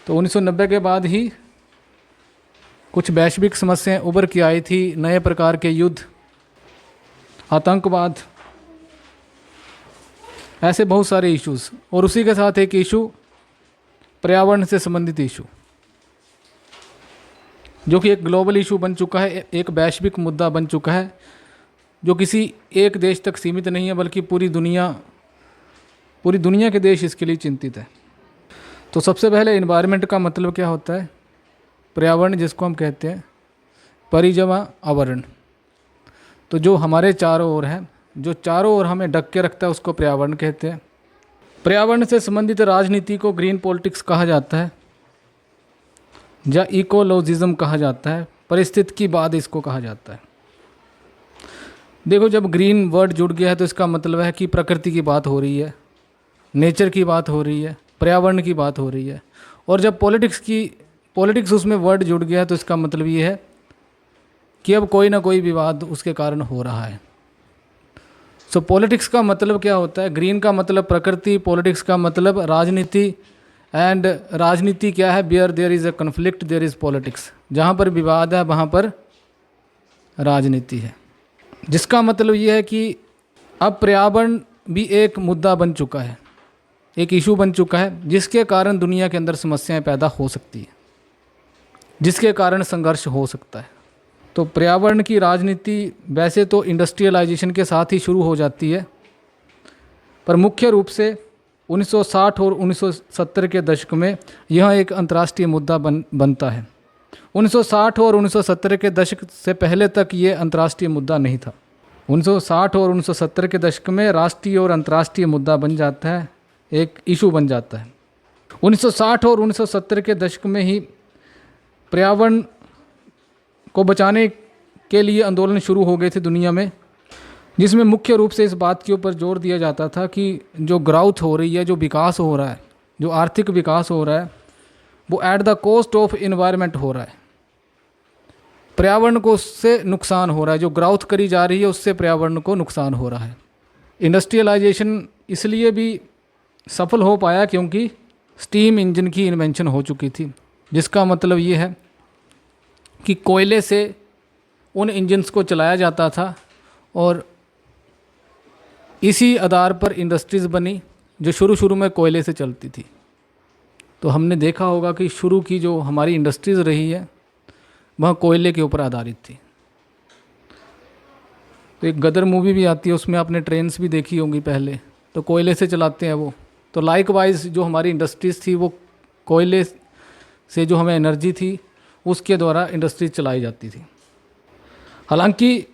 तो 1990 के बाद ही कुछ वैश्विक समस्याएं उभर के आई थी, नए प्रकार के युद्ध, आतंकवाद, ऐसे बहुत सारे इश्यूज। और उसी के साथ एक इशू पर्यावरण से संबंधित इशू, जो कि एक ग्लोबल इशू बन चुका है, एक वैश्विक मुद्दा बन चुका है, जो किसी एक देश तक सीमित नहीं है बल्कि पूरी दुनिया के देश इसके लिए चिंतित है। तो सबसे पहले एनवायरनमेंट का मतलब क्या होता है? पर्यावरण, जिसको हम कहते हैं परिजमा आवरण। तो जो हमारे चारों ओर है, जो चारों ओर हमें ढक के रखता है, उसको पर्यावरण कहते हैं। पर्यावरण से संबंधित राजनीति को ग्रीन पॉलिटिक्स कहा जाता है या इकोलॉजिज्म कहा जाता है, पारिस्थितिकीवाद इसको कहा जाता है। देखो, जब ग्रीन वर्ड जुड़ गया है तो इसका मतलब है कि प्रकृति की बात हो रही है, नेचर की बात हो रही है, पर्यावरण की बात हो रही है। और जब पॉलिटिक्स उसमें वर्ड जुड़ गया है तो इसका मतलब ये है कि अब कोई ना कोई विवाद उसके कारण हो रहा है। सो पॉलिटिक्स का मतलब क्या होता है? ग्रीन का मतलब प्रकृति, पॉलिटिक्स का मतलब राजनीति। एंड राजनीति क्या है? Where there is a conflict there is politics. जहाँ पर विवाद है वहाँ पर राजनीति है। जिसका मतलब ये है कि अब पर्यावरण भी एक मुद्दा बन चुका है, एक इशू बन चुका है, जिसके कारण दुनिया के अंदर समस्याएं पैदा हो सकती है, जिसके कारण संघर्ष हो सकता है। तो पर्यावरण की राजनीति वैसे तो इंडस्ट्रियलाइजेशन के साथ ही शुरू हो जाती है, पर मुख्य रूप से 1960 और 1970 के दशक में यह एक अंतर्राष्ट्रीय मुद्दा बनता है। 1960 और 1970 के दशक से पहले तक ये अंतर्राष्ट्रीय मुद्दा नहीं था। 1960 और 1970 के दशक में राष्ट्रीय और अंतर्राष्ट्रीय मुद्दा बन जाता है, एक इशू बन जाता है। 1960 और 1970 के दशक में ही पर्यावरण को बचाने के लिए आंदोलन शुरू हो गए थे दुनिया में, जिसमें मुख्य रूप से इस बात के ऊपर जोर दिया जाता था कि जो ग्राउथ हो रही है, जो विकास हो रहा है, जो आर्थिक विकास हो रहा है, वो at the cost of environment हो रहा है। पर्यावरण को उससे नुकसान हो रहा है, जो ग्राउथ करी जा रही है उससे पर्यावरण को नुकसान हो रहा है। इंडस्ट्रियलाइजेशन इसलिए भी सफल हो पाया क्योंकि स्टीम इंजन की इन्वेंशन हो चुकी थी, जिसका मतलब ये है कि कोयले से उन इंजन्स को चलाया जाता था और इसी आधार पर इंडस्ट्रीज़ बनी जो शुरू में कोयले से चलती थी। तो हमने देखा होगा कि शुरू की जो हमारी इंडस्ट्रीज़ रही है वह कोयले के ऊपर आधारित थी। तो एक गदर मूवी भी आती है, उसमें आपने ट्रेन्स भी देखी होंगी पहले, तो कोयले से चलाते हैं वो। तो लाइकवाइज जो हमारी इंडस्ट्रीज़ थी वो कोयले से जो हमें एनर्जी थी उसके द्वारा इंडस्ट्रीज चलाई जाती थी। हालांकि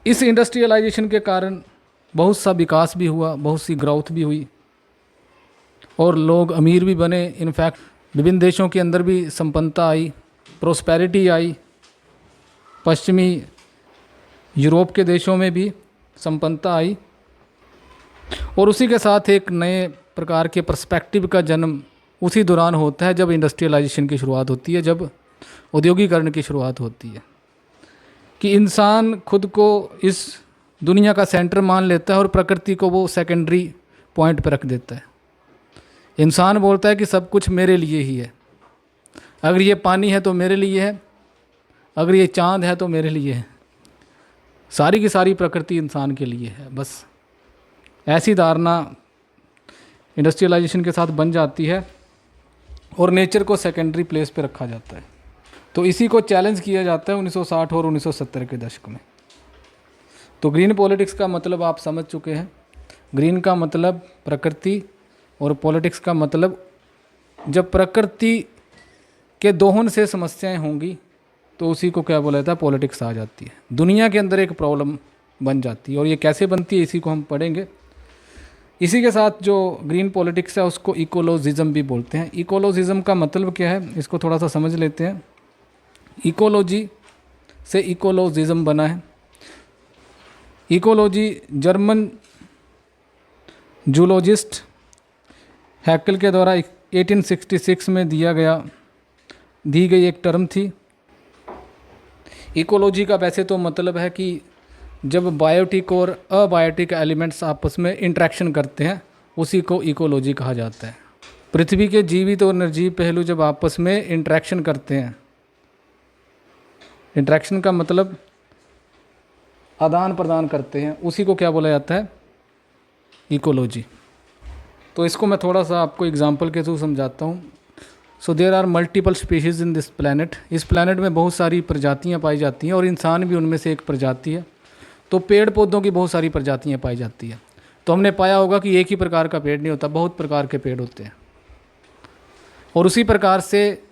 इस इंडस्ट्रियलाइजेशन के कारण बहुत सा विकास भी हुआ, बहुत सी ग्रोथ भी हुई और लोग अमीर भी बने। इनफैक्ट विभिन्न देशों के अंदर भी संपन्नता आई, प्रोस्पेरिटी आई। पश्चिमी यूरोप के देशों में भी संपन्नता आई और उसी के साथ एक नए प्रकार के पर्सपेक्टिव का जन्म उसी दौरान होता है जब इंडस्ट्रियलाइजेशन की शुरुआत होती है, जब औद्योगिकरण की शुरुआत होती है, कि इंसान खुद को इस दुनिया का सेंटर मान लेता है और प्रकृति को वो सेकेंडरी पॉइंट पर रख देता है। इंसान बोलता है कि सब कुछ मेरे लिए ही है, अगर ये पानी है तो मेरे लिए है, अगर ये चाँद है तो मेरे लिए है, सारी की सारी प्रकृति इंसान के लिए है। बस ऐसी धारणा इंडस्ट्रियलाइजेशन के साथ बन जाती है और नेचर को सेकेंडरी प्लेस पे रखा जाता है। तो इसी को चैलेंज किया जाता है 1960 और 1970 के दशक में। तो ग्रीन पॉलिटिक्स का मतलब आप समझ चुके हैं। ग्रीन का मतलब प्रकृति और पॉलिटिक्स का मतलब जब प्रकृति के दोहन से समस्याएं होंगी तो उसी को क्या बोला जाता है? पॉलिटिक्स आ जाती है। दुनिया के अंदर एक प्रॉब्लम बन जाती है और ये कैसे बनती है इसी को हम पढ़ेंगे। इसी के साथ जो ग्रीन पॉलिटिक्स है उसको इकोलॉजिज्म भी बोलते हैं। इकोलॉजिज्म का मतलब क्या है इसको थोड़ा सा समझ लेते हैं। इकोलॉजी से इकोलॉजिज्म बना है। इकोलॉजी जर्मन जूलॉजिस्ट हैकेल के द्वारा 1866 में दी गई एक टर्म थी। इकोलॉजी का वैसे तो मतलब है कि जब बायोटिक और अबायोटिक एलिमेंट्स आपस में इंटरेक्शन करते हैं उसी को इकोलॉजी कहा जाता है। पृथ्वी के जीवित और निर्जीव पहलू जब आपस में इंटरेक्शन करते हैं, इंटरेक्शन का मतलब आदान प्रदान करते हैं, उसी को क्या बोला जाता है? इकोलॉजी। तो इसको मैं थोड़ा सा आपको एग्जांपल के थ्रू समझाता हूँ। So there are multiple species in this planet. इस प्लैनेट में बहुत सारी प्रजातियाँ पाई जाती हैं और इंसान भी उनमें से एक प्रजाति है। तो पेड़ पौधों की बहुत सारी प्रजातियाँ पाई जाती हैं। तो हमने पाया होगा कि एक ही प्रकार का पेड़ नहीं होता, बहुत प्रकार के पेड़ होते हैं। और उसी प्रकार से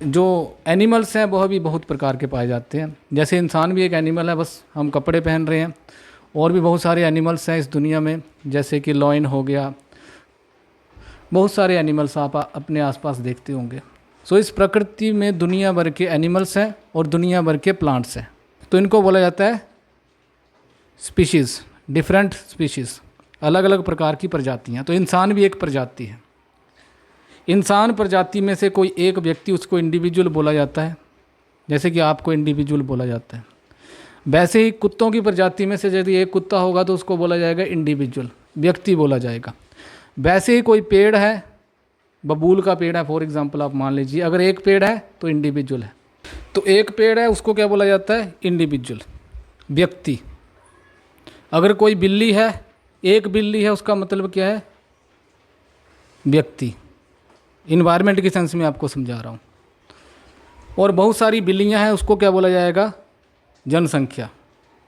जो एनिमल्स हैं वह भी बहुत प्रकार के पाए जाते हैं। जैसे इंसान भी एक एनिमल है, बस हम कपड़े पहन रहे हैं। और भी बहुत सारे एनिमल्स हैं इस दुनिया में, जैसे कि लॉयन हो गया, बहुत सारे एनिमल्स आप अपने आसपास देखते होंगे। सो इस प्रकृति में दुनिया भर के एनिमल्स हैं और दुनिया भर के प्लांट्स हैं। तो इनको बोला जाता है स्पीशीज़, डिफरेंट स्पीशीज़, अलग अलग प्रकार की प्रजातियाँ। तो इंसान भी एक प्रजाति है। इंसान प्रजाति में से कोई एक व्यक्ति, उसको इंडिविजुअल बोला जाता है, जैसे कि आपको इंडिविजुअल बोला जाता है। वैसे ही कुत्तों की प्रजाति में से यदि एक कुत्ता होगा तो उसको बोला जाएगा इंडिविजुअल, व्यक्ति बोला जाएगा। वैसे ही कोई पेड़ है, बबूल का पेड़ है फॉर एग्जांपल आप मान लीजिए, अगर एक पेड़ है तो इंडिविजुअल है। तो एक पेड़ है उसको क्या बोला जाता है? इंडिविजुअल, व्यक्ति। अगर कोई बिल्ली है, एक बिल्ली है, उसका मतलब क्या है? व्यक्ति। इन्वायरमेंट की सेंस में आपको समझा रहा हूँ। और बहुत सारी बिल्लियाँ हैं, उसको क्या बोला जाएगा? जनसंख्या,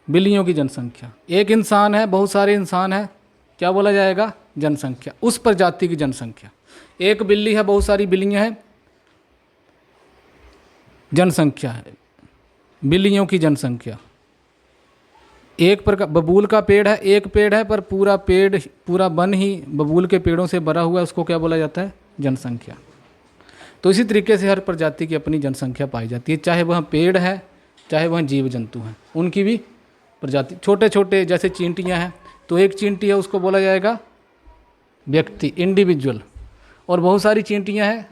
बिल्लियों की जनसंख्या। एक इंसान है, बहुत सारे इंसान हैं, क्या बोला जाएगा? जनसंख्या, उस प्रजाति की जनसंख्या। एक बिल्ली है, बहुत सारी बिल्लियाँ हैं, जनसंख्या है, बिल्लियों की जनसंख्या। एक प्रकार बबूल का पेड़ है, एक पेड़ है पर पूरा पेड़, पूरा वन ही बबूल के पेड़ों से भरा हुआ है, उसको क्या बोला जाता है? जनसंख्या। तो इसी तरीके से हर प्रजाति की अपनी जनसंख्या पाई जाती है, चाहे वह पेड़ है, चाहे वह जीव जंतु हैं, उनकी भी प्रजाति। छोटे छोटे जैसे चींटियाँ हैं, तो एक चींटी है उसको बोला जाएगा व्यक्ति, इंडिविजुअल। और बहुत सारी चींटियाँ हैं,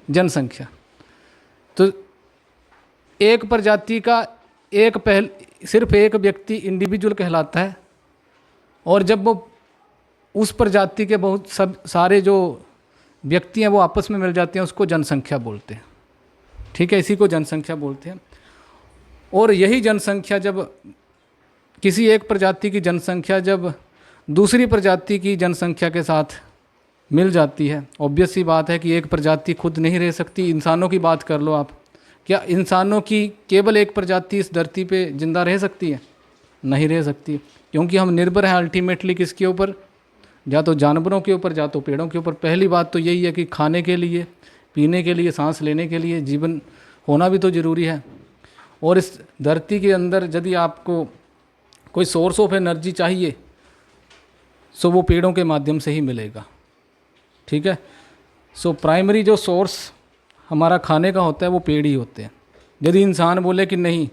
जनसंख्या। तो एक प्रजाति का सिर्फ एक व्यक्ति इंडिविजुअल कहलाता है। और जब वो उस प्रजाति के बहुत सारे जो व्यक्ति हैं वो आपस में मिल जाते हैं, उसको जनसंख्या बोलते हैं। ठीक है, इसी को जनसंख्या बोलते हैं। और यही जनसंख्या, जब किसी एक प्रजाति की जनसंख्या जब दूसरी प्रजाति की जनसंख्या के साथ मिल जाती है, ऑब्वियस सी बात है कि एक प्रजाति खुद नहीं रह सकती। इंसानों की बात कर लो आप, क्या इंसानों की केवल एक प्रजाति इस धरती पे जिंदा रह सकती है? नहीं रह सकती, क्योंकि हम निर्भर हैं अल्टीमेटली किसके ऊपर? या तो जानवरों के ऊपर, या तो पेड़ों के ऊपर। पहली बात तो यही है कि खाने के लिए, पीने के लिए, सांस लेने के लिए जीवन होना भी तो ज़रूरी है। और इस धरती के अंदर यदि आपको कोई सोर्स ऑफ एनर्जी चाहिए, सो वो पेड़ों के माध्यम से ही मिलेगा। ठीक है, सो प्राइमरी जो सोर्स हमारा खाने का होता है वो पेड़ ही होते हैं। यदि इंसान बोले कि नहीं,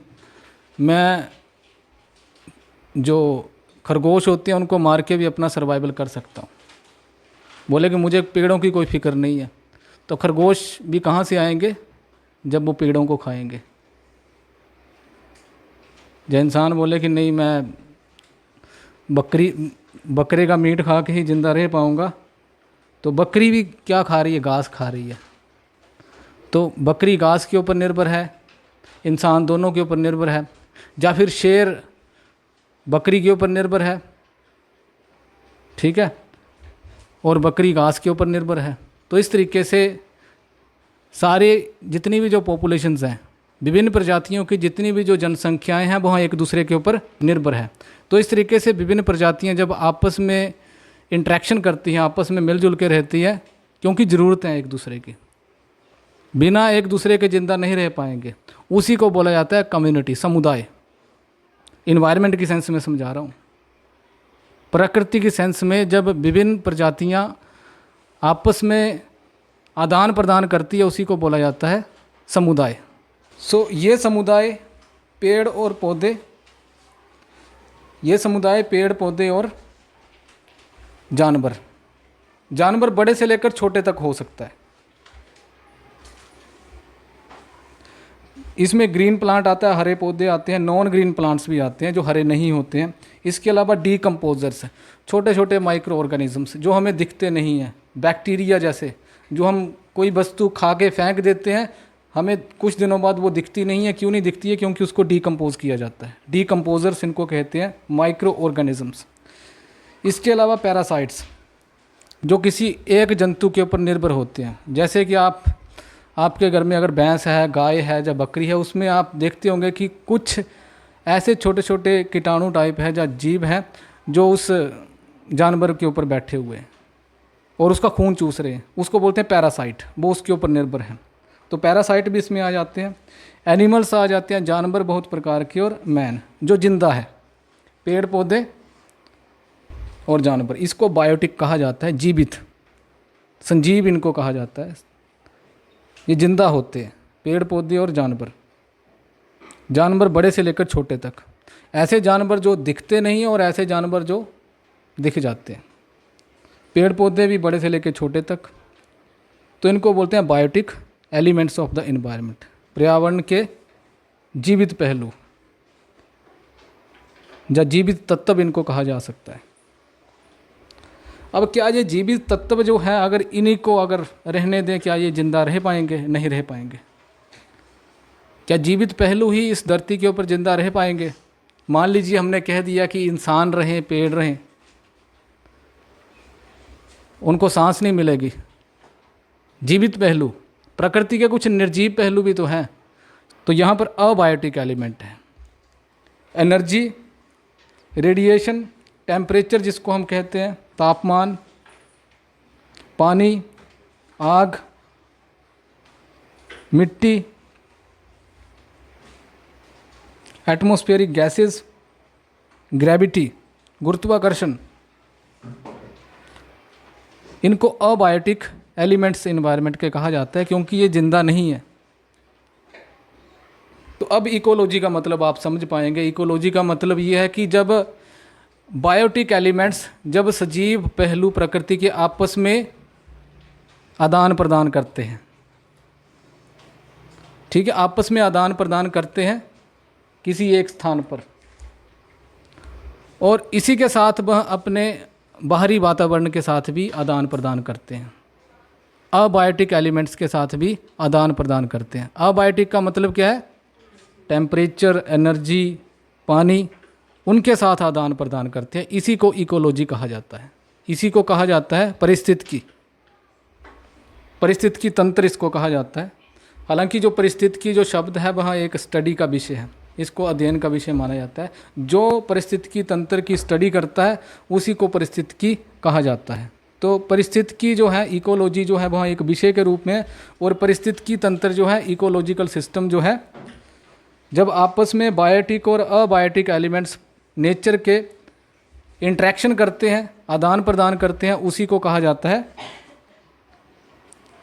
मैं जो खरगोश होते हैं उनको मार के भी अपना सर्वाइवल कर सकता हूँ, बोले कि मुझे पेड़ों की कोई फिक्र नहीं है, तो खरगोश भी कहाँ से आएंगे? जब वो पेड़ों को खाएंगे। जो इंसान बोले कि नहीं, मैं बकरे का मीट खा के ही ज़िंदा रह पाऊँगा, तो बकरी भी क्या खा रही है? घास खा रही है। तो बकरी घास के ऊपर निर्भर है, इंसान दोनों के ऊपर निर्भर है। या फिर शेर बकरी के ऊपर निर्भर है, ठीक है, और बकरी घास के ऊपर निर्भर है। तो इस तरीके से सारे जितनी भी जो पॉपुलेशंस हैं, विभिन्न प्रजातियों की जितनी भी जो जनसंख्याएं हैं, वह एक दूसरे के ऊपर निर्भर है। तो इस तरीके से विभिन्न प्रजातियां जब आपस में इंटरेक्शन करती हैं, आपस में मिलजुल के रहती है, क्योंकि ज़रूरत है एक दूसरे की, बिना एक दूसरे के जिंदा नहीं रह पाएंगे। उसी को बोला जाता है कम्युनिटी, समुदाय। इन्वायरमेंट की सेंस में समझा रहा हूँ। प्रकृति की सेंस में जब विभिन्न प्रजातियाँ आपस में आदान प्रदान करती है, उसी को बोला जाता है समुदाय। सो ये समुदाय पेड़ और पौधे, ये समुदाय पेड़ पौधे और जानवर बड़े से लेकर छोटे तक हो सकता है। इसमें ग्रीन प्लांट आता है, हरे पौधे आते हैं, नॉन ग्रीन प्लांट्स भी आते हैं जो हरे नहीं होते हैं। इसके अलावा डीकम्पोजर्स, छोटे छोटे माइक्रो ऑर्गेनिजम्स जो हमें दिखते नहीं हैं, बैक्टीरिया जैसे, जो हम कोई वस्तु खा के फेंक देते हैं, हमें कुछ दिनों बाद वो दिखती नहीं है। क्यों नहीं दिखती है? क्योंकि उसको डीकम्पोज किया जाता है। डीकम्पोजर्स इनको कहते हैं, माइक्रो ऑर्गेनिजम्स। इसके अलावा पैरासाइट्स, जो किसी एक जंतु के ऊपर निर्भर होते हैं। जैसे कि आपके घर में अगर भैंस है, गाय है या बकरी है, उसमें आप देखते होंगे कि कुछ ऐसे छोटे छोटे कीटाणु टाइप है या जीव हैं जो उस जानवर के ऊपर बैठे हुए हैं और उसका खून चूस रहे हैं, उसको बोलते हैं पैरासाइट। वो उसके ऊपर निर्भर हैं, तो पैरासाइट भी इसमें आ जाते हैं। एनिमल्स आ जाते हैं, जानवर बहुत प्रकार के, और मैन जो जिंदा है, पेड़ पौधे और जानवर। इसको बायोटिक कहा जाता है, जीवित, संजीव इनको कहा जाता है। ये जिंदा होते हैं, पेड़ पौधे और जानवर। जानवर बड़े से लेकर छोटे तक, ऐसे जानवर जो दिखते नहीं हैं और ऐसे जानवर जो दिख जाते हैं। पेड़ पौधे भी बड़े से लेकर छोटे तक, तो इनको बोलते हैं biotic elements of the environment, पर्यावरण के जीवित पहलू या जीवित तत्व इनको कहा जा सकता है। अब क्या ये जीवित तत्व जो है, अगर इन्हीं को अगर रहने दें, क्या ये जिंदा रह पाएंगे? नहीं रह पाएंगे। क्या जीवित पहलू ही इस धरती के ऊपर जिंदा रह पाएंगे? मान लीजिए हमने कह दिया कि इंसान रहें, पेड़ रहें, उनको सांस नहीं मिलेगी। जीवित पहलू, प्रकृति के कुछ निर्जीव पहलू भी तो हैं। तो यहाँ पर अबायोटिक एलिमेंट है। एनर्जी, रेडिएशन, टेम्परेचर जिसको हम कहते हैं, तापमान, पानी, आग, मिट्टी, एटमॉस्फेरिक गैसेस, ग्रेविटी, गुरुत्वाकर्षण, इनको अबायोटिक एलिमेंट्स एनवायरनमेंट के कहा जाता है, क्योंकि ये जिंदा नहीं है। तो अब इकोलॉजी का मतलब आप समझ पाएंगे। इकोलॉजी का मतलब ये है कि जब बायोटिक एलिमेंट्स, जब सजीव पहलू प्रकृति के आपस में आदान प्रदान करते हैं, ठीक है, आपस में आदान प्रदान करते हैं किसी एक स्थान पर, और इसी के साथ वह अपने बाहरी वातावरण के साथ भी आदान प्रदान करते हैं। अबायोटिक एलिमेंट्स के साथ भी आदान प्रदान करते हैं। अबायोटिक का मतलब क्या है? टेम्परेचर, एनर्जी, पानी, उनके साथ आदान प्रदान करते हैं। इसी को इकोलॉजी कहा जाता है। इसी को कहा जाता है परिस्थितिकी तंत्र इसको कहा जाता है। हालांकि जो परिस्थितिकी जो शब्द है वह एक स्टडी का विषय है, इसको अध्ययन का विषय माना जाता है। जो परिस्थितिकी तंत्र की स्टडी करता है उसी को परिस्थितिकी कहा जाता है। तो परिस्थितिकी जो है, इकोलॉजी जो है, वह एक विषय के रूप में, और परिस्थितिकी तंत्र जो है, इकोलॉजिकल सिस्टम जो है, जब आपस में बायोटिक और अबायोटिक एलिमेंट्स नेचर के इंटरेक्शन करते हैं, आदान प्रदान करते हैं, उसी को कहा जाता है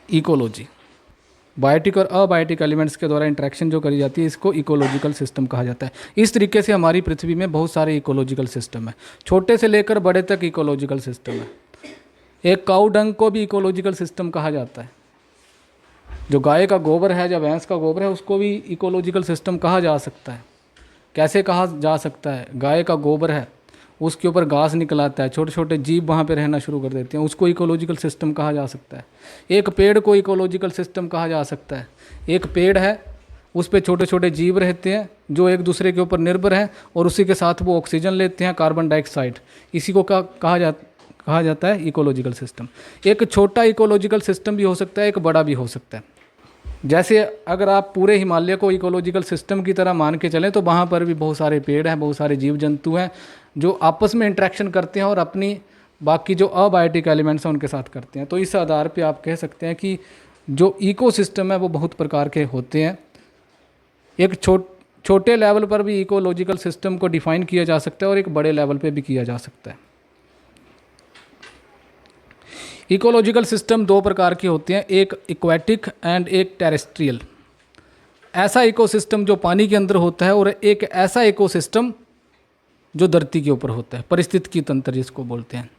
इकोलॉजी। बायोटिक और अबायोटिक एलिमेंट्स के द्वारा इंटरेक्शन जो करी जाती है, इसको इकोलॉजिकल सिस्टम कहा जाता है। इस तरीके से हमारी पृथ्वी में बहुत सारे इकोलॉजिकल सिस्टम है, छोटे से लेकर बड़े तक इकोलॉजिकल सिस्टम है। एक काऊ डंग को भी इकोलॉजिकल सिस्टम कहा जाता है। जो गाय का गोबर है या भैंस का गोबर है, उसको भी इकोलॉजिकल सिस्टम कहा जा सकता है। कैसे कहा जा सकता है? गाय का गोबर है, उसके ऊपर घास निकल आता है, छोटे छोटे जीव वहाँ पे रहना शुरू कर देते हैं, उसको इकोलॉजिकल सिस्टम कहा जा सकता है। एक पेड़ को इकोलॉजिकल सिस्टम कहा जा सकता है। एक पेड़ है, उस पर छोटे छोटे जीव रहते हैं जो एक दूसरे के ऊपर निर्भर हैं, और उसी के साथ वो ऑक्सीजन लेते हैं, कार्बन डाइऑक्साइड। इसी को कहा जाता है इकोलॉजिकल सिस्टम। एक छोटा इकोलॉजिकल सिस्टम भी हो सकता है, एक बड़ा भी हो सकता है। जैसे अगर आप पूरे हिमालय को इकोलॉजिकल सिस्टम की तरह मान के चलें, तो वहाँ पर भी बहुत सारे पेड़ हैं, बहुत सारे जीव जंतु हैं जो आपस में इंटरेक्शन करते हैं और अपनी बाकी जो अबायोटिक एलिमेंट्स हैं उनके साथ करते हैं। तो इस आधार पे आप कह सकते हैं कि जो इकोसिस्टम है वो बहुत प्रकार के होते हैं। एक छोटे लेवल पर भी इकोलॉजिकल सिस्टम को डिफाइन किया जा सकता है और एक बड़े लेवल पे भी किया जा सकता है। इकोलॉजिकल सिस्टम दो प्रकार के होते हैं, एक एक्वेटिक एंड एक टेरेस्ट्रियल। ऐसा इकोसिस्टम जो पानी के अंदर होता है, और एक ऐसा इकोसिस्टम जो धरती के ऊपर होता है, परिस्थितिकी तंत्र जिसको बोलते हैं।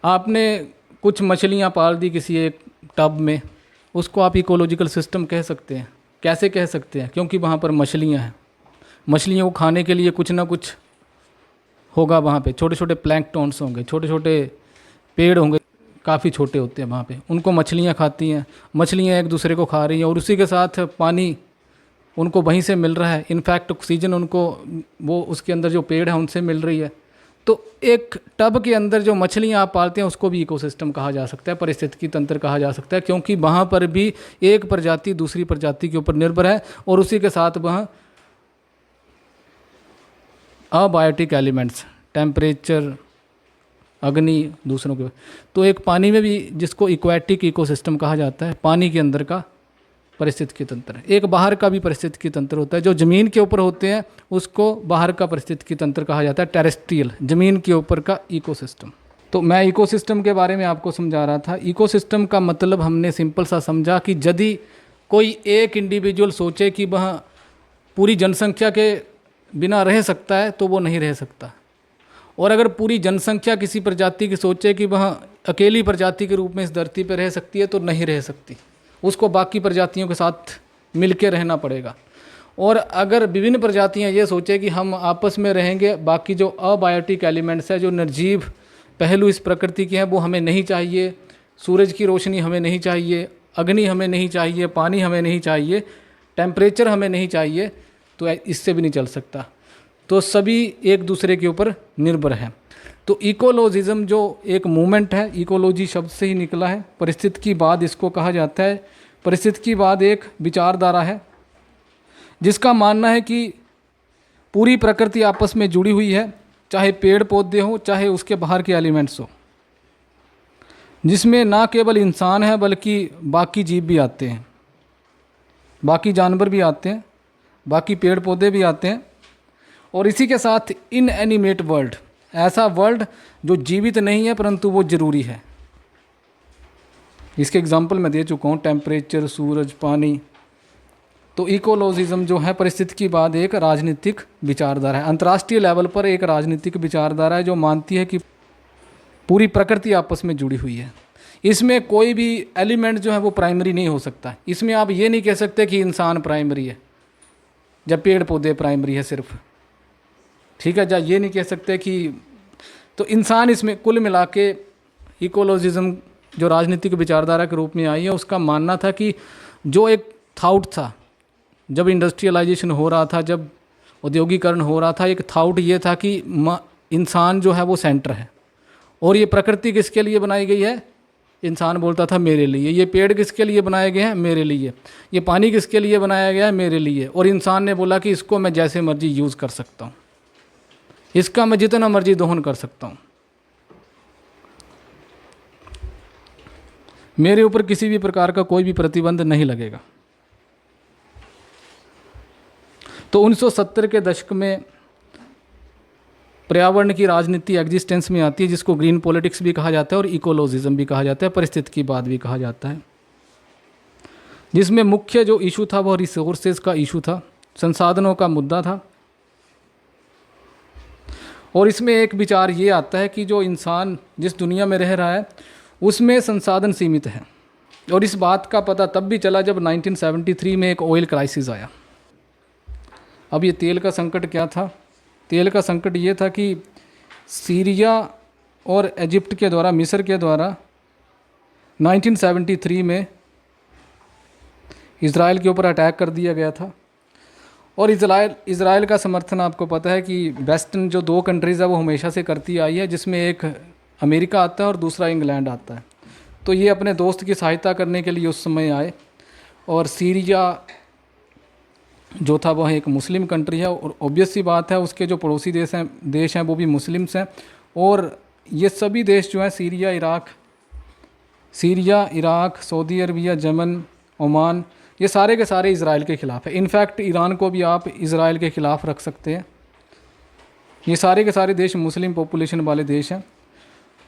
आपने कुछ मछलियाँ पाल दी किसी एक टब में, उसको आप इकोलॉजिकल सिस्टम कह सकते हैं। कैसे कह सकते हैं? क्योंकि वहाँ पर मछलियाँ हैं, मछलियों को खाने के लिए कुछ ना कुछ होगा वहाँ पे, छोटे छोटे प्लैंकटॉन्स होंगे, छोटे छोटे पेड़ होंगे काफ़ी छोटे होते हैं वहाँ पे, उनको मछलियाँ खाती हैं, मछलियाँ एक दूसरे को खा रही हैं और उसी के साथ पानी उनको वहीं से मिल रहा है। इनफैक्ट ऑक्सीजन उनको वो उसके अंदर जो पेड़ है उनसे मिल रही है। तो एक टब के अंदर जो मछलियाँ आप पालते हैं उसको भी इकोसिस्टम कहा जा सकता है, पारिस्थितिकी तंत्र कहा जा सकता है, क्योंकि वहाँ पर भी एक प्रजाति दूसरी प्रजाति के ऊपर निर्भर है और उसी के साथ वह अबायोटिक एलिमेंट्स, टेम्परेचर, अग्नि दूसरों के। तो एक पानी में भी, जिसको इक्वेटिक इकोसिस्टम कहा जाता है, पानी के अंदर का परिस्थितिकी तंत्र। एक बाहर का भी परिस्थितिकी तंत्र होता है, जो ज़मीन के ऊपर होते हैं उसको बाहर का परिस्थितिकी तंत्र कहा जाता है, टेरेस्ट्रियल, ज़मीन के ऊपर का इकोसिस्टम। तो मैं इकोसिस्टम के बारे में आपको समझा रहा था। इकोसिस्टम का मतलब हमने सिंपल सा समझा कि यदि कोई एक इंडिविजुअल सोचे कि वह पूरी जनसंख्या के बिना रह सकता है तो वो नहीं रह सकता, और अगर पूरी जनसंख्या किसी प्रजाति की सोचे कि वह अकेली प्रजाति के रूप में इस धरती पर रह सकती है तो नहीं रह सकती, उसको बाकी प्रजातियों के साथ मिलके रहना पड़ेगा। और अगर विभिन्न प्रजातियां ये सोचे कि हम आपस में रहेंगे, बाकी जो अबायोटिक एलिमेंट्स है, जो निर्जीव पहलू इस प्रकृति के हैं, वो हमें नहीं चाहिए, सूरज की रोशनी हमें नहीं चाहिए, अग्नि हमें नहीं चाहिए, पानी हमें नहीं चाहिए, टेम्परेचर हमें नहीं चाहिए, तो इससे भी नहीं चल सकता। तो सभी एक दूसरे के ऊपर निर्भर हैं। तो इकोलॉजिज्म जो एक मूवमेंट है, इकोलॉजी शब्द से ही निकला है, परिस्थितिकीवाद इसको कहा जाता है। परिस्थितिकीवाद एक विचारधारा है जिसका मानना है कि पूरी प्रकृति आपस में जुड़ी हुई है, चाहे पेड़ पौधे हो, चाहे उसके बाहर के एलिमेंट्स हो, जिसमें ना केवल इंसान है बल्कि बाकी जीव भी आते हैं, बाकी जानवर भी आते हैं, बाकी पेड़ पौधे भी आते हैं, और इसी के साथ इनएनिमेट वर्ल्ड, ऐसा वर्ल्ड जो जीवित नहीं है परंतु वो जरूरी है। इसके एग्जाम्पल मैं दे चुका हूँ, टेम्परेचर, सूरज, पानी। तो इकोलॉजिज्म जो है परिस्थितिकीवाद एक राजनीतिक विचारधारा है, अंतर्राष्ट्रीय लेवल पर एक राजनीतिक विचारधारा है जो मानती है कि पूरी प्रकृति आपस में जुड़ी हुई है। इसमें कोई भी एलिमेंट जो है वो प्राइमरी नहीं हो सकता। इसमें आप ये नहीं कह सकते कि इंसान प्राइमरी है जब पेड़ पौधे प्राइमरी है सिर्फ, ठीक है, या ये नहीं कह सकते कि, तो इंसान इसमें कुल मिला के इकोलॉजिज्म जो राजनीतिक विचारधारा के रूप में आई है, उसका मानना था कि जो एक थाउट था, जब इंडस्ट्रियलाइजेशन हो रहा था, जब औद्योगिकरण हो रहा था, एक थाउट ये था कि इंसान जो है वो सेंटर है, और ये प्रकृति किसके लिए बनाई गई है, इंसान बोलता था मेरे लिए, ये पेड़ किसके लिए बनाए गए हैं, मेरे लिए, ये पानी किसके लिए बनाया गया है, मेरे लिए, और इंसान ने बोला कि इसको मैं जैसे मर्जी यूज़ कर सकता हूँ, इसका मैं जितना मर्जी दोहन कर सकता हूँ, मेरे ऊपर किसी भी प्रकार का कोई भी प्रतिबंध नहीं लगेगा। तो 1970 के दशक में पर्यावरण की राजनीति एग्जिस्टेंस में आती है, जिसको ग्रीन पॉलिटिक्स भी कहा जाता है और इकोलॉजिज्म भी कहा जाता है, परिस्थितिकीवाद भी कहा जाता है, जिसमें मुख्य जो इशू था वो रिसोर्सेज का इशू था, संसाधनों का मुद्दा था। और इसमें एक विचार ये आता है कि जो इंसान जिस दुनिया में रह रहा है उसमें संसाधन सीमित है, और इस बात का पता तब भी चला जब 1973 में एक ऑयल क्राइसिस आया। अब ये तेल का संकट क्या था? तेल का संकट ये था कि सीरिया और इजिप्ट के द्वारा, मिस्र के द्वारा 1973 में इज़राइल के ऊपर अटैक कर दिया गया था। और इज़राइल का समर्थन आपको पता है कि वेस्टर्न जो दो कंट्रीज़ है वो हमेशा से करती आई है, जिसमें एक अमेरिका आता है और दूसरा इंग्लैंड आता है। तो ये अपने दोस्त की सहायता करने के लिए उस समय आए, और सीरिया जो था वह एक मुस्लिम कंट्री है, और ऑब्वियस सी बात है उसके जो पड़ोसी देश हैं वो भी मुस्लिम्स हैं, और ये सभी देश जो हैं Syria, Iraq, Saudi Arabia, Yemen, Oman, ये सारे के सारे इज़राइल के ख़िलाफ़ है। इनफैक्ट ईरान को भी आप इज़राइल के ख़िलाफ़ रख सकते हैं। ये सारे के सारे देश मुस्लिम पॉपुलेशन वाले देश हैं,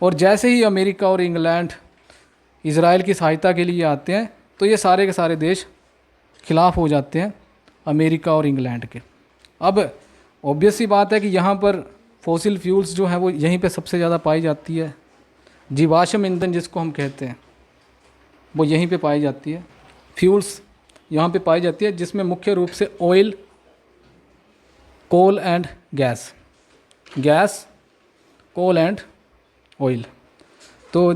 और जैसे ही अमेरिका और इंग्लैंड इज़राइल की सहायता के लिए आते हैं तो ये सारे के सारे देश खिलाफ़ हो जाते हैं अमेरिका और इंग्लैंड के। अब ऑब्वियस सी बात है कि यहाँ पर फॉसिल फ्यूल्स जो है वो यहीं पे सबसे ज़्यादा पाई जाती है, जीवाश्म ईंधन जिसको हम कहते हैं वो यहीं पे पाई जाती है, फ्यूल्स यहाँ पे पाई जाती है, जिसमें मुख्य रूप से oil, coal and gas, coal and oil. तो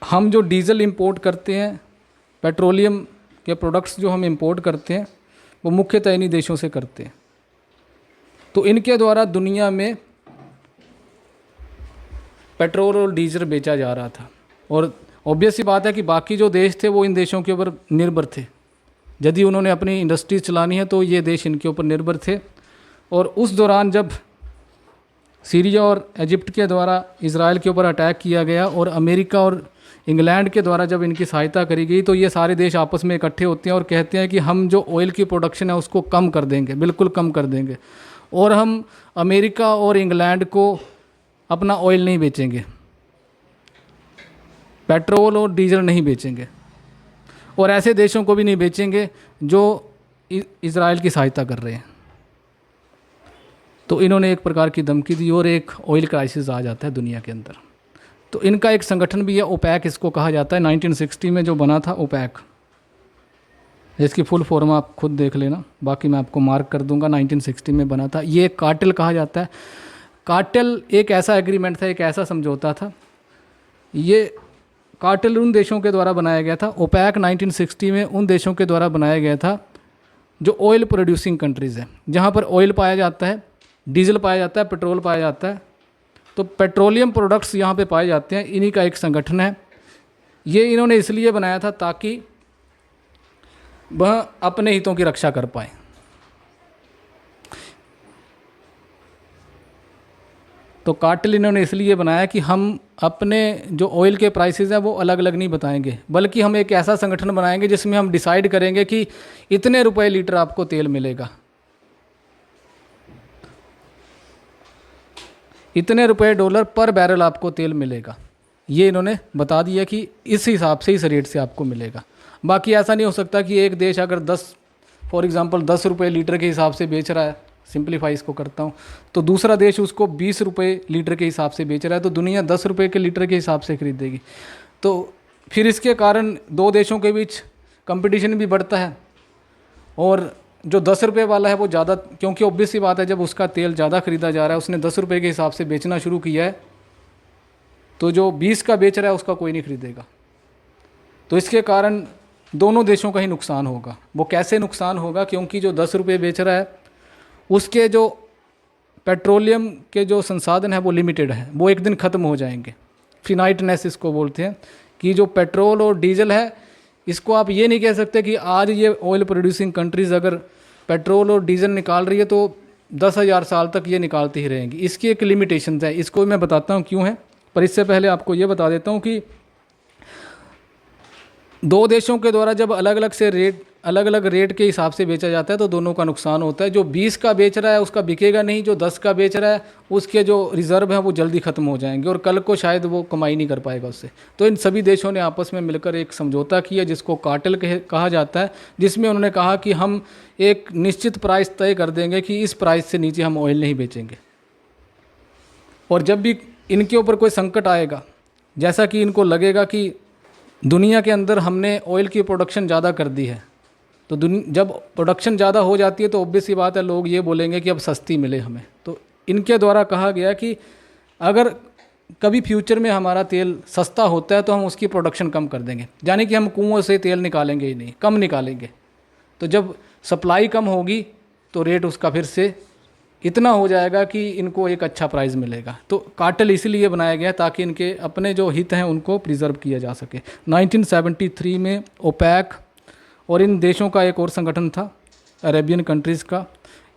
हम जो डीजल इंपोर्ट करते हैं, पेट्रोलियम के प्रोडक्ट्स जो हम इंपोर्ट करते हैं, वो मुख्यतः इन्हीं देशों से करते हैं। तो इनके द्वारा दुनिया में पेट्रोल और डीजल बेचा जा रहा था। और ऑब्वियस सी बात है कि बाकी जो देश थे वो इन देशों के ऊपर निर्भर थे। यदि उन्होंने अपनी इंडस्ट्रीज चलानी है तो ये देश इनके ऊपर निर्भर थे। और उस दौरान जब सीरिया और इजिप्ट के द्वारा इज़राइल के ऊपर अटैक किया गया और अमेरिका और इंग्लैंड के द्वारा जब इनकी सहायता करी गई, तो ये सारे देश आपस में इकट्ठे होते हैं और कहते हैं कि हम जो ऑयल की प्रोडक्शन है उसको कम कर देंगे, बिल्कुल कम कर देंगे, और हम अमेरिका और इंग्लैंड को अपना ऑयल नहीं बेचेंगे, पेट्रोल और डीजल नहीं बेचेंगे, और ऐसे देशों को भी नहीं बेचेंगे जो इज़राइल की सहायता कर रहे हैं। तो इन्होंने एक प्रकार की धमकी दी और एक ऑयल क्राइसिस आ जाता है दुनिया के अंदर। तो इनका एक संगठन भी है, ओपेक इसको कहा जाता है। 1960 में जो बना था ओपेक, जिसकी फुल फॉर्म आप खुद देख लेना, बाकी मैं आपको मार्क कर दूंगा। 1960 में बना था। ये कार्टेल कहा जाता है। कार्टेल एक ऐसा एग्रीमेंट था, एक ऐसा समझौता था। ये कार्टेल उन देशों के द्वारा बनाया गया था। ओपेक 1960 में उन देशों के द्वारा बनाया गया था जो ऑयल प्रोड्यूसिंग कंट्रीज़ हैं, जहाँ पर ऑयल पाया जाता है, डीजल पाया जाता है, पेट्रोल पाया जाता है। तो पेट्रोलियम प्रोडक्ट्स यहाँ पे पाए जाते हैं। इन्हीं का एक संगठन है। ये इन्होंने इसलिए बनाया था ताकि वह अपने हितों की रक्षा कर पाए। तो कार्टेल इन्होंने इसलिए बनाया कि हम अपने जो ऑयल के प्राइसेस हैं वो अलग अलग नहीं बताएंगे, बल्कि हम एक ऐसा संगठन बनाएंगे जिसमें हम डिसाइड करेंगे कि इतने रुपए लीटर आपको तेल मिलेगा, इतने रुपए डॉलर पर बैरल आपको तेल मिलेगा। ये इन्होंने बता दिया कि इस हिसाब से, इस रेट से आपको मिलेगा। बाकी ऐसा नहीं हो सकता कि एक देश अगर 10 फॉर एग्जांपल 10 रुपये लीटर के हिसाब से बेच रहा है, सिंप्लीफाई इसको करता हूँ, तो दूसरा देश उसको 20 रुपये लीटर के हिसाब से बेच रहा है, तो दुनिया 10 रुपये के लीटर के हिसाब से खरीदेगी। तो फिर इसके कारण दो देशों के बीच कंपटीशन भी बढ़ता है। और जो 10 रुपये वाला है वो ज़्यादा, क्योंकि ऑब्वियस सी बात है जब उसका तेल ज़्यादा खरीदा जा रहा है, उसने 10 रुपये के हिसाब से बेचना शुरू किया है, तो जो 20 का बेच रहा है उसका कोई नहीं खरीदेगा। तो इसके कारण दोनों देशों का ही नुकसान होगा। वो कैसे नुकसान होगा? क्योंकि जो 10 रुपये बेच रहा है उसके जो पेट्रोलियम के जो संसाधन है वो लिमिटेड है, वो एक दिन ख़त्म हो जाएंगे। फिनाइटनेस इसको बोलते हैं कि जो पेट्रोल और डीजल है, इसको आप ये नहीं कह सकते कि आज ये ऑयल प्रोड्यूसिंग कंट्रीज़ अगर पेट्रोल और डीजल निकाल रही है तो 10,000 साल तक ये निकालती ही रहेंगी। इसकी एक लिमिटेशन है। इसको मैं बताता हूँ क्यों है, पर इससे पहले आपको ये बता देता हूँ कि दो देशों के द्वारा जब अलग अलग रेट के हिसाब से बेचा जाता है तो दोनों का नुकसान होता है। जो 20 का बेच रहा है उसका बिकेगा नहीं, जो 10 का बेच रहा है उसके जो रिज़र्व हैं वो जल्दी ख़त्म हो जाएंगे और कल को शायद वो कमाई नहीं कर पाएगा उससे। तो इन सभी देशों ने आपस में मिलकर एक समझौता किया जिसको कार्टेल कहा जाता है, जिसमें उन्होंने कहा कि हम एक निश्चित प्राइस तय कर देंगे कि इस प्राइस से नीचे हम ऑयल नहीं बेचेंगे। और जब भी इनके ऊपर कोई संकट आएगा, जैसा कि इनको लगेगा कि दुनिया के अंदर हमने ऑयल की प्रोडक्शन ज़्यादा कर दी है, तो जब प्रोडक्शन ज़्यादा हो जाती है तो ऑब्वियस सी बात है लोग ये बोलेंगे कि अब सस्ती मिले हमें। तो इनके द्वारा कहा गया कि अगर कभी फ्यूचर में हमारा तेल सस्ता होता है तो हम उसकी प्रोडक्शन कम कर देंगे, यानी कि हम कुओं से तेल निकालेंगे ही नहीं, कम निकालेंगे। तो जब सप्लाई कम होगी तो रेट उसका फिर से इतना हो जाएगा कि इनको एक अच्छा प्राइस मिलेगा। तो कार्टेल इसीलिए बनाया गया ताकि इनके अपने जो हित हैं उनको प्रिजर्व किया जा सके। 1973 में ओपेक और इन देशों का एक और संगठन था अरेबियन कंट्रीज़ का,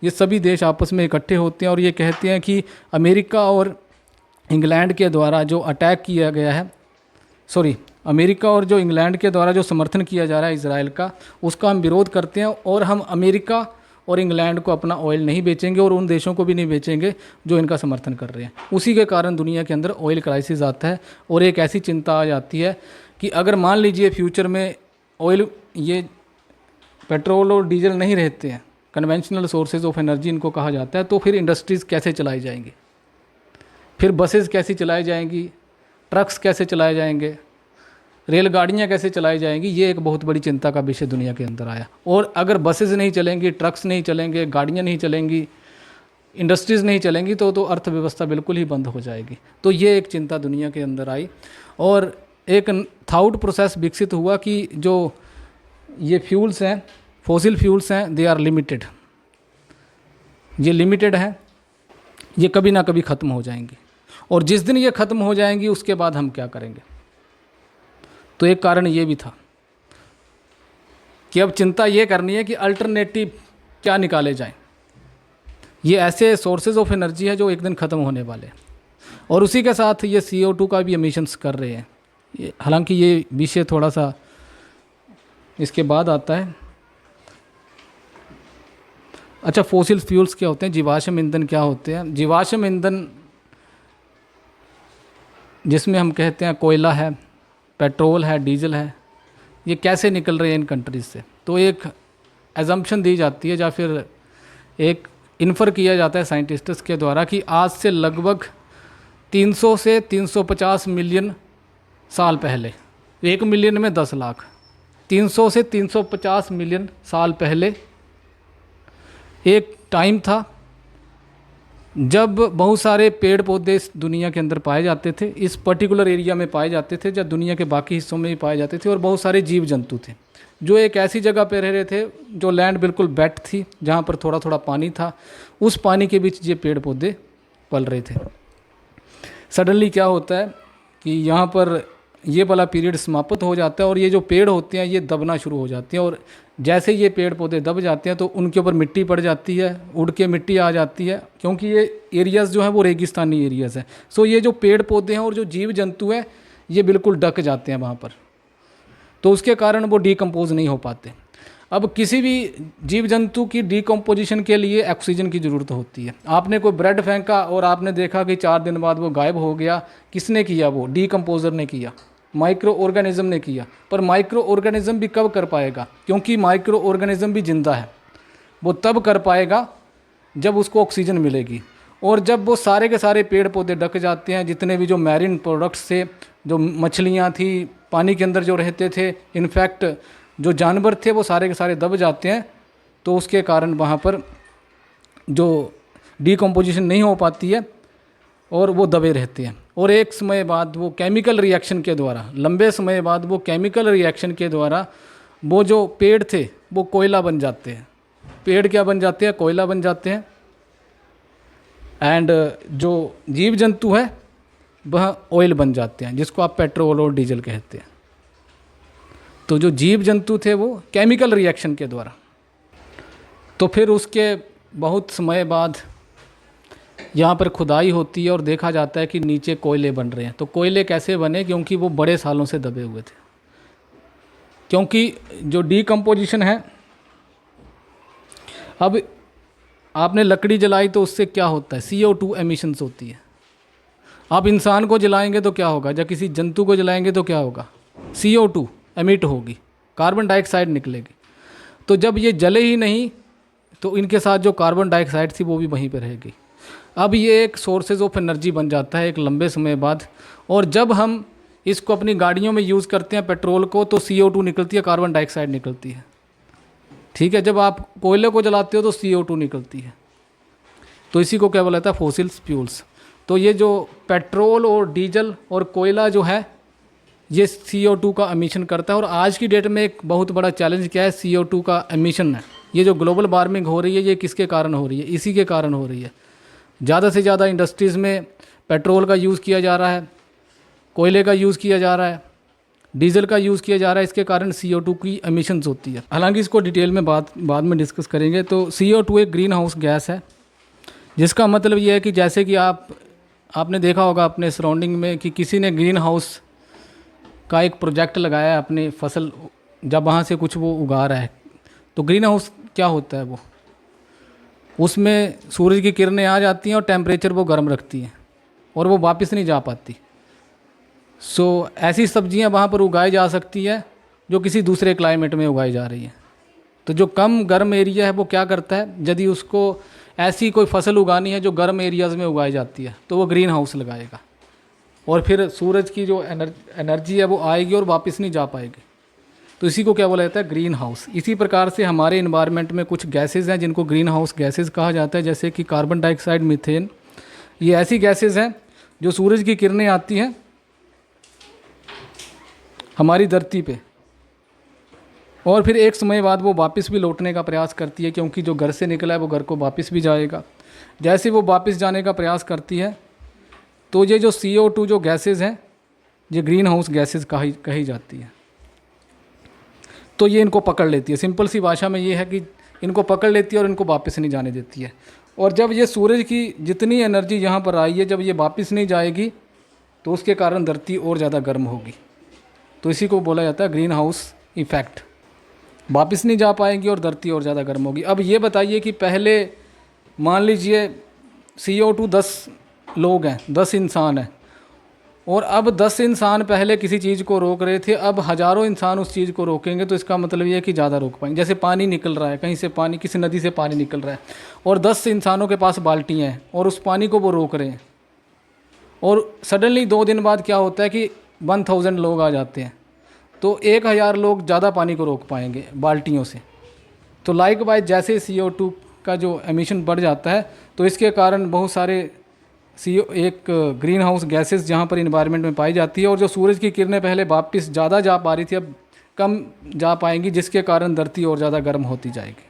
ये सभी देश आपस में इकट्ठे होते हैं और ये कहते हैं कि अमेरिका और इंग्लैंड के द्वारा जो अटैक किया गया है, अमेरिका और जो इंग्लैंड के द्वारा जो समर्थन किया जा रहा है इजराइल का, उसका हम विरोध करते हैं और हम अमेरिका और इंग्लैंड को अपना ऑयल नहीं बेचेंगे और उन देशों को भी नहीं बेचेंगे जो इनका समर्थन कर रहे हैं। उसी के कारण दुनिया के अंदर ऑयल क्राइसिस आता है और एक ऐसी चिंता आ जाती है कि अगर मान लीजिए फ्यूचर में ऑयल, ये पेट्रोल और डीजल नहीं रहते हैं, कन्वेंशनल सोर्सेज ऑफ एनर्जी इनको कहा जाता है, तो फिर इंडस्ट्रीज़ कैसे चलाई जाएंगी, फिर बसेस कैसी चलाई जाएंगी, ट्रक्स कैसे चलाए जाएंगे, रेलगाड़ियाँ कैसे चलाई जाएंगी, ये एक बहुत बड़ी चिंता का विषय दुनिया के अंदर आया। और अगर बसेस नहीं चलेंगी, ट्रक्स नहीं चलेंगे, गाड़ियाँ नहीं चलेंगी, इंडस्ट्रीज़ नहीं चलेंगी तो अर्थव्यवस्था बिल्कुल ही बंद हो जाएगी। तो ये एक चिंता दुनिया के अंदर आई। और एक थाउट प्रोसेस विकसित हुआ कि जो ये फ्यूल्स हैं, फॉसिल फ्यूल्स हैं, दे आर लिमिटेड, ये लिमिटेड है, ये कभी ना कभी ख़त्म हो जाएंगी, और जिस दिन ये ख़त्म हो जाएंगी उसके बाद हम क्या करेंगे। तो एक कारण ये भी था कि अब चिंता ये करनी है कि अल्टरनेटिव क्या निकाले जाएं। ये ऐसे सोर्सेज ऑफ एनर्जी है जो एक दिन ख़त्म होने वाले हैं, और उसी के साथ ये CO2 का भी एमिशंस कर रहे हैं। हालांकि ये विषय थोड़ा सा इसके बाद आता है। अच्छा, फॉसिल फ्यूल्स क्या होते हैं, जीवाश्म ईंधन क्या होते हैं। जीवाश्म ईंधन जिसमें हम कहते हैं कोयला है, पेट्रोल है, डीजल है, ये कैसे निकल रहे हैं इन कंट्रीज से। तो एक एजम्पशन दी जाती है या फिर एक इन्फर किया जाता है साइंटिस्ट्स के द्वारा कि आज से लगभग 300 से 350 मिलियन साल पहले, 1 मिलियन में 10 लाख, 300 से 350 मिलियन साल पहले एक टाइम था जब बहुत सारे पेड़ पौधे इस दुनिया के अंदर पाए जाते थे, इस पर्टिकुलर एरिया में पाए जाते थे, जब दुनिया के बाकी हिस्सों में भी पाए जाते थे, और बहुत सारे जीव जंतु थे जो एक ऐसी जगह पे रह रहे थे जो लैंड बिल्कुल वेट थी, जहाँ पर थोड़ा थोड़ा पानी था, उस पानी के बीच ये पेड़ पौधे पल रहे थे। सडनली क्या होता है कि यहाँ पर ये वाला पीरियड समाप्त हो जाता है और ये जो पेड़ होते हैं ये दबना शुरू हो जाते हैं, और जैसे ये पेड़ पौधे दब जाते हैं तो उनके ऊपर मिट्टी पड़ जाती है, उड़ के मिट्टी आ जाती है, क्योंकि ये एरियाज़ जो है वो रेगिस्तानी एरियाज़ हैं। सो ये जो पेड़ पौधे हैं और जो जीव जंतु हैं ये बिल्कुल ढक जाते हैं वहाँ पर, तो उसके कारण वो डिकम्पोज नहीं हो पाते। अब किसी भी जीव जंतु की डिकम्पोजिशन के लिए ऑक्सीजन की ज़रूरत होती है। आपने कोई ब्रेड फेंका और आपने देखा कि 4 दिन बाद वो गायब हो गया, किसने किया? वो डिकम्पोजर ने किया, माइक्रो ऑर्गेनिज्म ने किया। पर माइक्रो ऑर्गेनिज्म भी कब कर पाएगा? क्योंकि माइक्रो ऑर्गेनिज्म भी जिंदा है, वो तब कर पाएगा जब उसको ऑक्सीजन मिलेगी। और जब वो सारे के सारे पेड़ पौधे ढक जाते हैं, जितने भी जो मैरीन प्रोडक्ट्स थे, जो मछलियाँ थी पानी के अंदर जो रहते थे, इनफैक्ट जो जानवर थे, वो सारे के सारे दब जाते हैं, तो उसके कारण वहाँ पर जो डिकम्पोजिशन नहीं हो पाती है और वो दबे रहते हैं। और एक समय बाद वो केमिकल रिएक्शन के द्वारा, लंबे समय बाद वो केमिकल रिएक्शन के द्वारा वो जो पेड़ थे वो कोयला बन जाते हैं। पेड़ क्या बन जाते हैं? कोयला बन जाते हैं। एंड जो जीव जंतु है वह ऑयल बन जाते हैं, जिसको आप पेट्रोल और डीजल कहते हैं। तो जो जीव जंतु थे वो केमिकल रिएक्शन के द्वारा, तो फिर उसके बहुत समय बाद यहाँ पर खुदाई होती है और देखा जाता है कि नीचे कोयले बन रहे हैं। तो कोयले कैसे बने? क्योंकि वो बड़े सालों से दबे हुए थे। क्योंकि जो डिकम्पोजिशन है, अब आपने लकड़ी जलाई तो उससे क्या होता है? CO2 एमिशंस होती है। आप इंसान को जलाएंगे तो क्या होगा? या किसी जंतु को जलाएंगे तो क्या होगा? CO2 एमिट होगी, कार्बन डाइऑक्साइड निकलेगी। तो जब ये जले ही नहीं तो इनके साथ जो कार्बन डाइऑक्साइड थी वो भी वहीं पर रहेगी। अब ये एक सोर्सेज ऑफ एनर्जी बन जाता है एक लंबे समय बाद। और जब हम इसको अपनी गाड़ियों में यूज़ करते हैं पेट्रोल को, तो CO2 निकलती है, कार्बन डाइऑक्साइड निकलती है। ठीक है, जब आप कोयले को जलाते हो तो CO2 निकलती है। तो इसी को क्या बोला जाता है? Fossil fuels. तो ये जो पेट्रोल और डीजल और कोयला जो है ये CO2 का एमिशन करता है। और आज की डेट में एक बहुत बड़ा चैलेंज क्या है? CO2 का एमिशन है। ये जो ग्लोबल वार्मिंग हो रही है ये किसके कारण हो रही है? इसी के कारण हो रही है। ज़्यादा से ज़्यादा इंडस्ट्रीज़ में पेट्रोल का यूज़ किया जा रहा है, कोयले का यूज़ किया जा रहा है, डीजल का यूज़ किया जा रहा है। इसके कारण CO2 की एमिशंस होती है। हालांकि इसको डिटेल में बाद में डिस्कस करेंगे। तो CO2 एक ग्रीन हाउस गैस है, जिसका मतलब ये है कि जैसे कि आपने देखा होगा अपने सराउंडिंग में कि किसी ने ग्रीन हाउस का एक प्रोजेक्ट लगाया है अपनी फसल, जब वहाँ से कुछ वो उगा रहा है, तो ग्रीन हाउस क्या होता है? वो उसमें सूरज की किरणें आ जाती हैं और टेम्परेचर वो गर्म रखती हैं और वो वापस नहीं जा पाती। सो ऐसी सब्जियां वहाँ पर उगाई जा सकती है जो किसी दूसरे क्लाइमेट में उगाई जा रही है। तो जो कम गर्म एरिया है वो क्या करता है, यदि उसको ऐसी कोई फसल उगानी है जो गर्म एरियाज़ में उगाई जाती है तो वो ग्रीन हाउस लगाएगा, और फिर सूरज की जो एनर्जी है वो आएगी और वापस नहीं जा पाएगी। तो इसी को क्या बोला जाता है? Green house. इसी प्रकार से हमारे इन्वायरमेंट में कुछ गैसेस हैं जिनको ग्रीन हाउस गैसेस कहा जाता है, जैसे कि कार्बन डाइऑक्साइड, मीथेन। ये ऐसी गैसेस हैं जो सूरज की किरणें आती हैं हमारी धरती पे, और फिर एक समय बाद वो वापस भी लौटने का प्रयास करती है, क्योंकि जो घर से निकला है वो घर को वापस भी जाएगा। जैसे वो वापस जाने का प्रयास करती है तो ये जो CO2 जो गैसेस हैं, ये ग्रीन हाउस गैसेस कही जाती है। तो ये इनको पकड़ लेती है। सिंपल सी भाषा में ये है कि इनको पकड़ लेती है और इनको वापस नहीं जाने देती है। और जब ये सूरज की जितनी एनर्जी यहाँ पर आई है, जब ये वापस नहीं जाएगी तो उसके कारण धरती और ज़्यादा गर्म होगी। तो इसी को बोला जाता है ग्रीन हाउस इफ़ेक्ट। वापस नहीं जा पाएंगी और धरती और ज़्यादा गर्म होगी। अब ये बताइए कि पहले मान लीजिए CO2 10 लोग हैं, 10 इंसान हैं, और अब 10 इंसान पहले किसी चीज़ को रोक रहे थे, अब हज़ारों इंसान उस चीज़ को रोकेंगे, तो इसका मतलब ये है कि ज़्यादा रोक पाएंगे। जैसे पानी निकल रहा है, कहीं से पानी, किसी नदी से पानी निकल रहा है, और 10 इंसानों के पास बाल्टियाँ हैं और उस पानी को वो रोक रहे हैं, और सडनली 2 दिन बाद क्या होता है कि 1000 लोग आ जाते हैं, तो 1000 लोग ज़्यादा पानी को रोक पाएंगे बाल्टियों से। तो लाइक वाइज जैसे CO2 का जो एमिशन बढ़ जाता है, तो इसके कारण बहुत सारे एक ग्रीन हाउस गैसेस जहाँ पर इन्वायरमेंट में पाई जाती है, और जो सूरज की किरणें पहले वापस ज़्यादा जा पा रही थी अब कम जा पाएंगी, जिसके कारण धरती और ज़्यादा गर्म होती जाएगी।